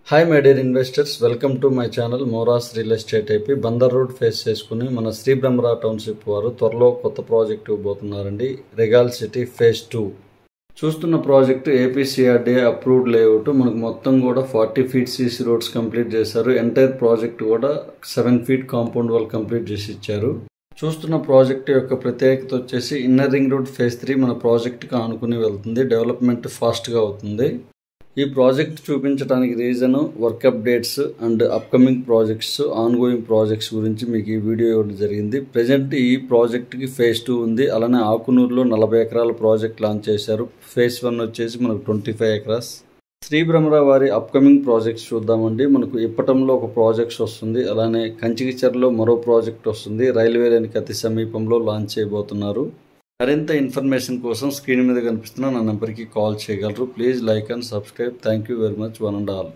Hi my dear investors, welcome to my channel Moras real estate AP. Bandar road face చేసుకుని మన Sri Brahmara township వారు త్వరలో కొత్త ప్రాజెక్ట్ ఇవ్వబోతున్నారండి. రెగాల్ సిటీ ఫేజ్ 2 చూస్తున్న ప్రాజెక్టు ఏపీసీఆర్డీఏ అప్రూవ్డ్ లేఅవుట్. మనకు మొత్తం కూడా 40 ఫీట్ సీసీ రోడ్స్ కంప్లీట్ చేశారు. ఎంటైర్ ప్రాజెక్ట్ కూడా 7 ఫీట్ కాంపౌండ్ వాల్ కంప్లీట్ చేసి ఇచ్చారు. చూస్తున్న ప్రాజెక్ట్ యొక్క ప్రత్యేకత వచ్చేసి ఇన్నర్ రింగ్ రోడ్ ఫేజ్ 3 మన ప్రాజెక్ట్కి ఆనుకుని వెళ్తుంది. డెవలప్మెంట్ ఫాస్ట్గా అవుతుంది. ఈ ప్రాజెక్ట్ చూపించడానికి reason work updates and upcoming projects, ongoing projects గురించి మీకు ఈ వీడియో ఇవ్వడం జరిగింది. ప్రజెంట్ ఈ ప్రాజెక్ట్కి ఫేజ్ 2 ఉంది. అలానే ఆకునూరులో 40 ఎకరాల ప్రాజెక్ట్ లాంచ్ చేశారు. ఫేజ్ 1 వచ్చేసి మనకు 25 ఎకరాస్. శ్రీ బ్రహ్మరా వారి అప్కమింగ్ ప్రాజెక్ట్స్ చూద్దామండి. మనకు ఇప్పటంలో ఒక ప్రాజెక్ట్స్ వస్తుంది. అలానే కంచికిచర్లో మరో ప్రాజెక్ట్ వస్తుంది. రైల్వే లైన్కి అతి సమీపంలో లాంచ్ చేయబోతున్నారు. మరింత ఇన్ఫర్మేషన్ కోసం స్క్రీన్ మీద కనిపిస్తున్న నా నెంబర్కి కాల్ చేయగలరు. Please like and subscribe. Thank you very much one and all.